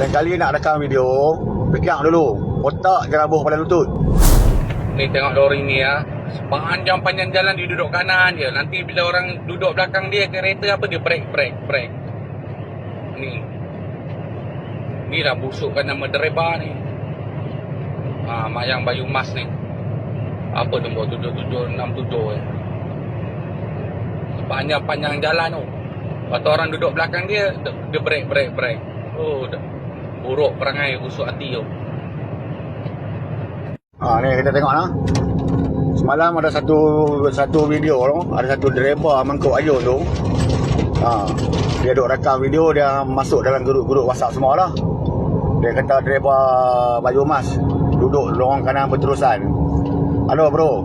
Lain kali nak rekam video, pegang dulu. Otak jangan buh pada lutut. Ni tengok lori ni ya. Sepanjang-panjang jalan dia duduk kanan je. Nanti bila orang duduk belakang dia kereta apa dia brake. Ni dah busukkan nama driver ni. Mayang Bayu Mas ni. Apa nombor 7767 Sepanjang-panjang jalan tu. Waktu orang duduk belakang dia brake. Oh, buruk perangai, busuk hati tu. Ni kita tengok lah. Semalam ada satu video tu, ada satu driver mangkuk ayun tu. Dia duk rekam video, dia masuk dalam grup WhatsApp semua lah. Dia kata driver Bayu Mas duduk lorong kanan berterusan. Halo bro,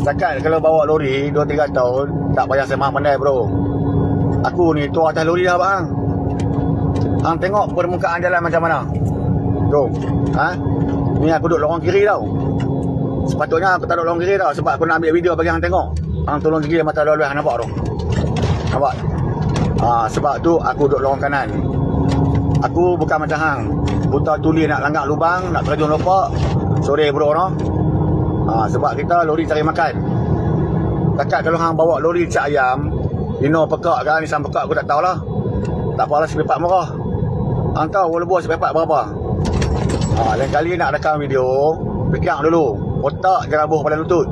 setakat kalau bawa lori 2-3 tahun tak payah sembang pandai bro. Aku ni tu atas lori lah bang. Hang tengok permukaan jalan macam mana tu. Ni aku duduk lorong kiri tau. Sepatutnya aku tak duduk lorong kiri tau, sebab aku nak ambil video bagi hang tengok. Hang tolong kiri mata lalu hang nampak tu. Nampak? Sebab tu aku duduk lorong kanan. Aku bukan macam hang buta tuli nak langgar lubang, nak terjun lopak. Sorry bro no. Sebab kita lori cari makan. Takat kalau hang bawa lori cak ayam, Dino pekak kan, Nissan pekak aku tak tahulah. Tak apalah, sepepak murah. Hang tahu Volvo sepepak berapa? Lain kali nak rekam video, pegang dulu. Otak jangan buh pada lutut.